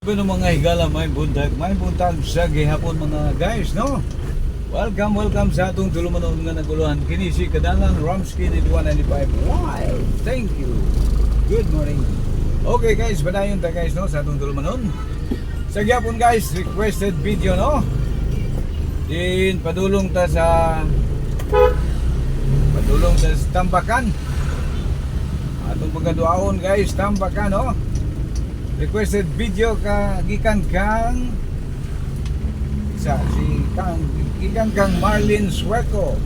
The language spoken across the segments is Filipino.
Pero mga higala, may buntag sa gihapon mga guys, no? Welcome sa atong tulumanon nga naguluhan. Kini si Kadalang Ramsky 195. Wow, thank you. Good morning. Okay guys, padayon ta guys, no? Sa atong tulumanon. Sa gihapon guys, requested video, no? Din padulong ta sa Tambakan. Atong pagkaduaon guys, Tambakan, no? Requested video gikan kang Marlin Sueco.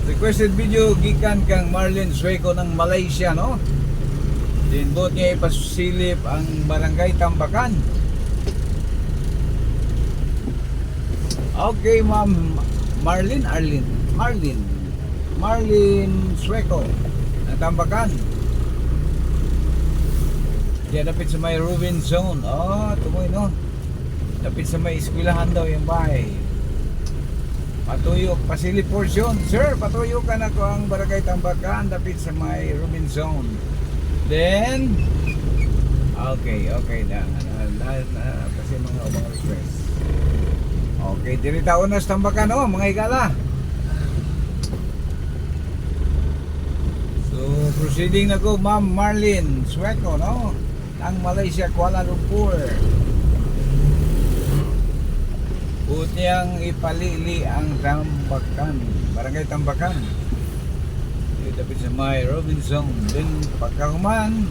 Requested video gikan kang Marlin Sueco ng Malaysia, no? Dinbot niya ipasilip ang barangay Tambakan. Okay, ma'am Marlin Sueco ng Tambakan. Diyan dapit sa may Rubin Zone. Tumoy, no? Dapit sa may eskwelahan daw yung bahay. Patuyok, pasilip portion. Sir, patuyok ka na ko ang barangay Tambakan dapit sa may Rubin Zone. Then okay na kasi mga request. Okay, diri taon na sa Tambakan, no, mga higala. So, proceeding na ko, Ma'am Marlin Sueco, no? Ang Malaysia, Kuala Lumpur. Buot niyang ipalili ang Tambakan, barangay Tambakan. Dito tapos sa may Robinson. Then, pagkakuman,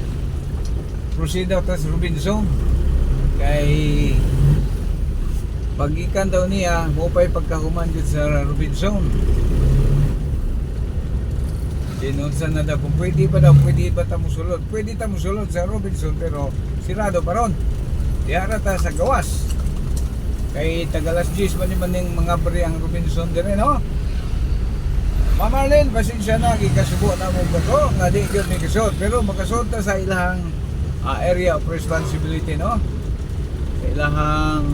proceed daw sa Robinson. Kay pag-ikan daw niya, mupay pagkakuman dito sa Robinson. Dinunsan na daw kung pwede ba tamo sulod. Pwede tamo sulod sa Robinson pero sirado pa ron. Diara ta sa gawas. Kay tagalas 10 man ning mga bari ang Robinson dire, no? Ma'am Marlin, pasensya na gikasubo na mo bago nga di gyud ni kasod pero makasod ta sa ilahang area of responsibility, no? Sa ilahang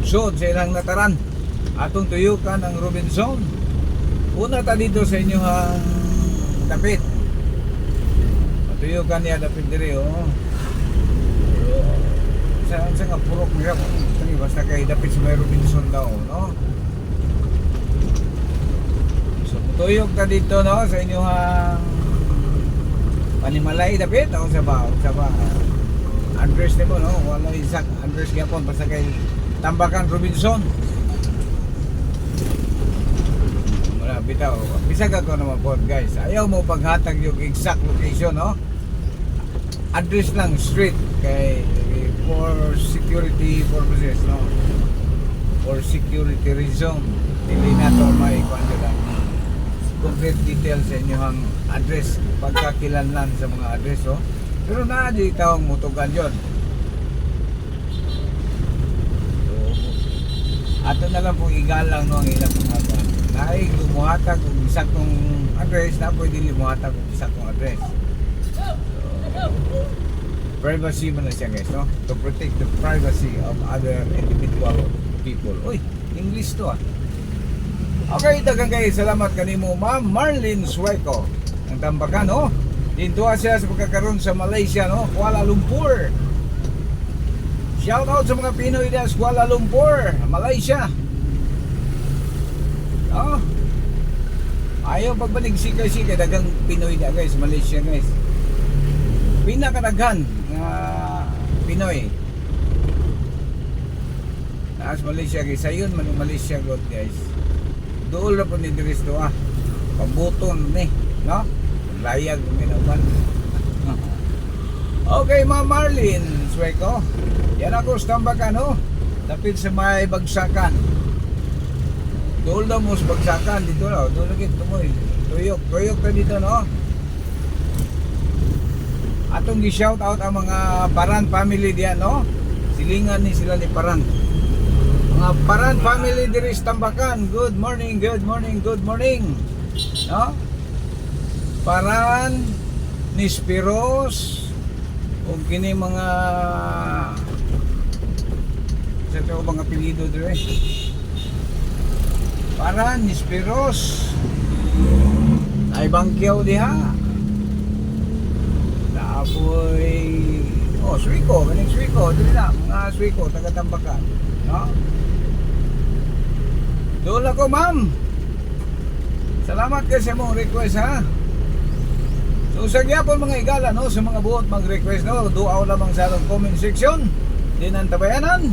sud, sa ilahang nataran. Atong tuyukan ang Robinson. Una ta dito sa inyohang dapit. Patuyukan niya dapit diri, oh. Sa nga purok niya, basta kay dapit sa may Robinson daw, no? So patuyok ta dito, no, sa inyong Panimalay dapit, o sa ba address nimo, no? Wala exact address gyapon basta kay Tambakan Robinson. Bitaw, bisag ako naman po guys. Ayaw mo paghatag yung exact location, no? Address lang, street kay for security purposes, no? For security reason. Hindi na to may kwento lang complete details sa inyong address, pagkakilanlan sa mga address, oh. Pero di tawang mutugan yun. So, ato na lang pong igalang, no, ang ilang mga ay lumuhatag kung isa kong address na pwede lumuhatag kung isa kong address. So, privacy mo na siya guys, no? To protect the privacy of other individual people. Uy, English to, ah. Okay, dagang guys, salamat kanimo Ma'am Marlin Sueco ng Tambakan, no? Dito siya sa pagkakaroon sa Malaysia, no? Kuala Lumpur. Shout out sa mga Pinoy sa Kuala Lumpur, Malaysia. Ayaw pagbalik sikay dagang Pinoy na guys, Malaysia guys. Pinakadaghan nga Pinoy taas Malaysia guys. Sayon man Malaysia god guys. Dool na po ni Diris to, pambuton ni, no? Layag minawan. Okay, Ma'am Marlin Sueco, yan ako sa Tambakan, no? Dapit sa may bagsakan. Doon daw mo sa bagsakan dito, no? Doon lagi tumoy. Tuyok ka dito, no? Atong gi-shout out ang mga Paran family diyan, no? Silingan ni sila ni Paran. Mga Paran family diri sa Tambakan. Good morning. No? Paran, Nispiros, o kini mga sa ito mga apelyido dire. Paran, Nispiros, ay bangkyaw diha. Tapoy Suico, kaning Suico, dili na mga Suico taga Tambakan, no? Doon ako, ma'am. Salamat kayo sa mong request, ha. So sa gyapon mga igala, no, sa mga buot mag-request, no, duaw lamang sa atong comment section. Din ang tabayanan.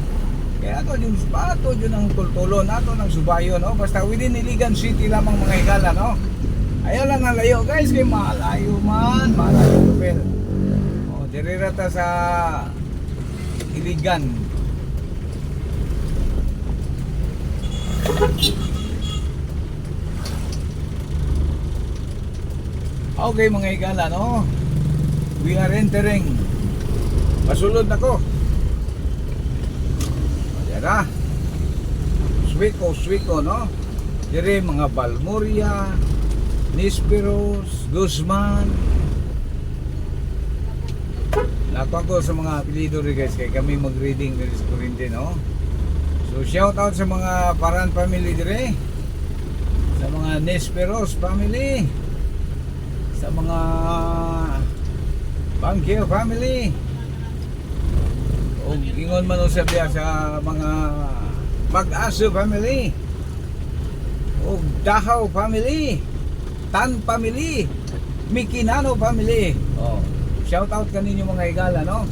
Kaya ato yung spato yun ang tultulon, ato ng subayo, no. Basta within Iligan City lamang mga igala, no. Ayaw lang ang layo, guys, kay malayo man, malayo tupil. Dirirata sa Iligan. Okay mga igala, no? We are entering. Pasulod ako. Ayan na. Suico, no? Dire mga Balmoria, Nisperos, Guzman. Nakuha ko sa mga apelido rin, guys, kaya kami mag-reading rin sa Corinthian, no? So shout out sa mga Paran family dire, sa mga Nesperos family, sa mga Bangkeo family, o ingon man usab diya sa mga Mag-Aso family, o Dahaw family, Tan family, Mikinano family. Shout out kaninyo mga igala, no?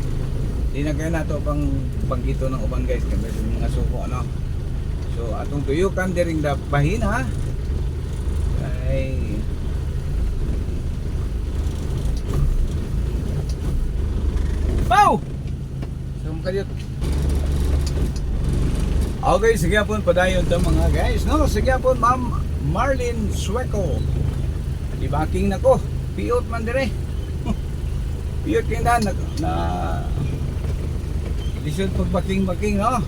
Di na kayo nato pang panggito ng uban, guys, kasi mga suko, no? So atong tuyukan diring da bahina ay Pow! So makayot. Okay, sige po padayon to mga guys, no? Sige po, Ma'am Marlene Sueco. Ibaking nako, piot man dire. Piot kayo na lisod pagbaking-baking, no?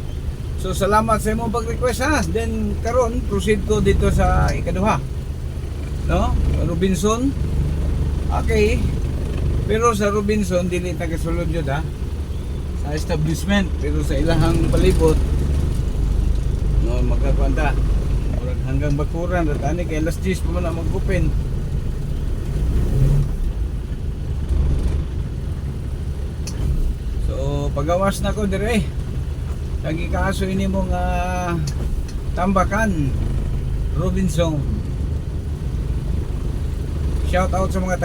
So salamat sa imong pag-request, ha. Then karon proceed ko dito sa ikaduha, no? Robinson. Okay. Pero sa Robinson dili tagasulod jud, ha. Sa establishment, pero sa ilahang palibot, no, magkakwanta. Murag hanggang Bakuran at ani kay alas 10 pa man na mag-open. Pagawas na ko dire. Lagi kaso ini mong Tambakan, Robinson. Shout out sa mga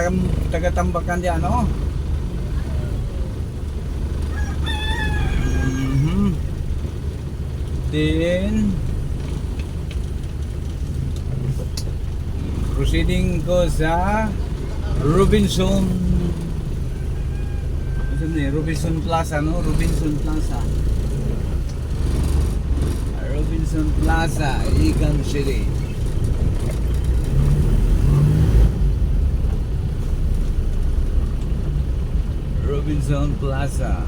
taga Tambakan diyan, no? Then proceeding ko sa Robinson Plaza, no? Robinson Plaza, Iligan City. Robinson Plaza.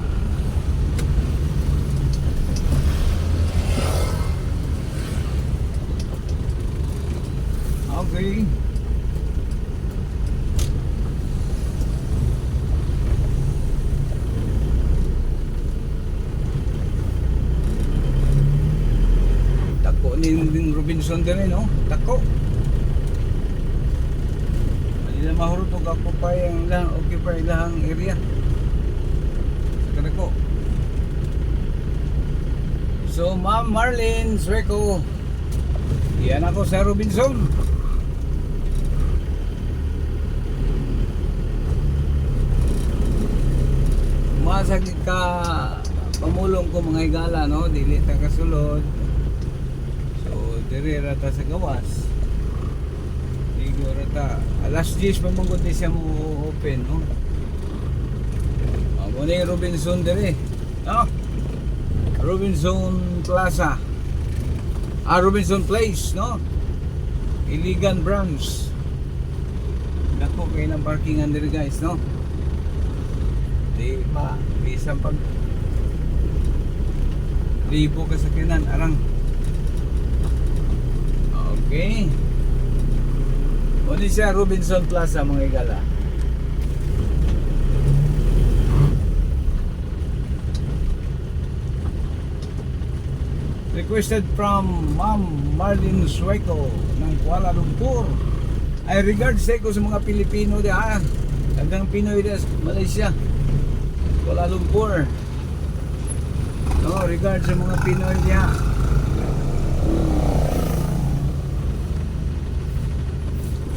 Okay. Ning Robinson din, no? Tako. Hindi na mahurot og occupy ang ilang area. Sa kanako. So Ma'am Marlene Sueco, yan ako sa Robinson. Masag ka pamulong ko mga igala, no? Dili ta kasulod. Dire rata sa gawas. Ligo rata. Alas 10 pa mong kundi siya mo open, no? Mo na yung Robinson dire, no? Robinson Plaza. Robinson Place, no? Iligan Branch. Dako kayo ng parkingan dire, guys, no? Di pa, bisang pag libo kasakinan, arang. Okay. Muli siya Robinson Plaza mga igala. Requested from Ma'am Marlene Sueco ng Kuala Lumpur. Ay regards ko sa mga Pilipino diyan. Hanggang Pinoy diyan sa Malaysia. Kuala Lumpur. No, regards sa mga Pinoy diyan.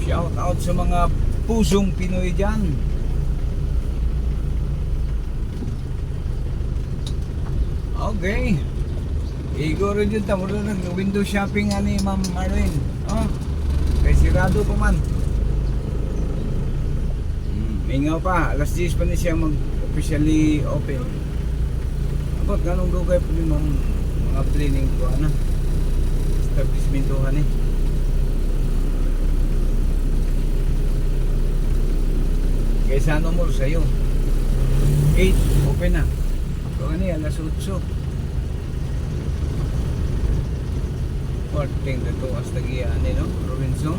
Shout out sa mga pusong Pinoy diyan. Okay. Igoro dyan tamo na window shopping ani Ma'am Marlene. Oh. Kay sirado pa man. Mingaw pa, alas 10 pa ni siya mag-officially open. Abot ganong dugay po ni mga training ko ana. Establishmentohan eh. Kaysa ano mo sa'yo 8, open na. So ano yan, alas 8. Porting na to as tagiyan no? Robinson.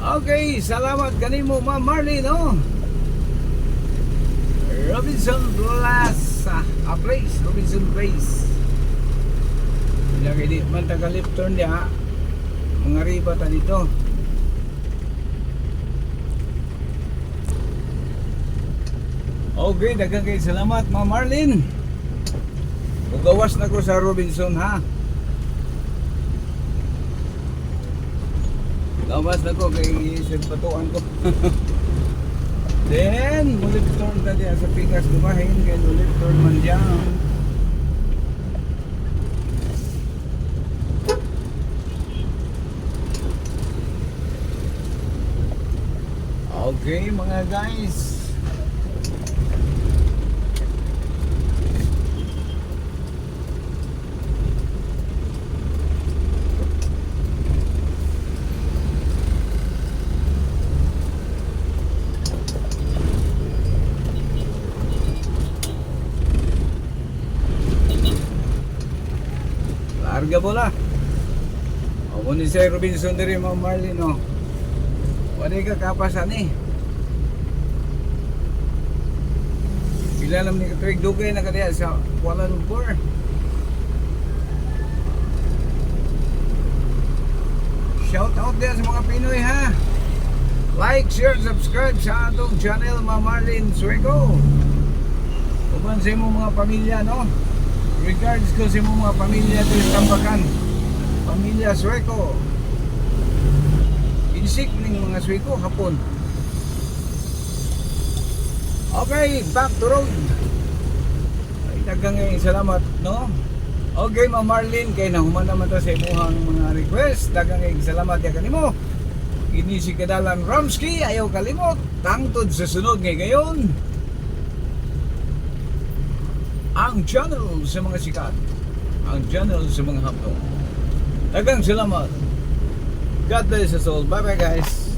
Okay, salamat kanimo Ma'am Marlene no? Robinson Plaza Place, Robinson Place. Lagi di man taga left turn dia. Mga riba ta dito. Okay, daghang kay salamat Ma'am Marlene. Ugawas na ko sa Robinson ha. Gawas na ko kay patuan ko. Then, ulit turn tadi sa Pikas dumahin kay ulit turn man diyan. Okay mga guys. Larga bola. O ni Sir Robinson diri Ma'am Marlene no. Wala ka kapasan eh. Pila lang ni katuig dugay na kadiya sa Kuala Lumpur. Shout out din sa mga Pinoy ha. Like, share, subscribe sa atong channel Ma'am Marlene Sueco. Uban sa imong mga pamilya no. Regards ko sa imong mga pamilya dito sa Tambakan. Pamilya Sueco. Insik ning mga Sueco hapon. Okay, back to road. Ay, daghang salamat, no? Okay, Ma'am Marlene, kay nahuman naman ta sa imong mga request. Daghang salamat ya kanimo. Ini si Kadalan Ramsky, ayaw kalimot. Tangtod sa sunod ngayon. Ang channel sa mga sikat. Ang channel sa mga hapdong. Daghang salamat. God bless us all. Bye bye guys.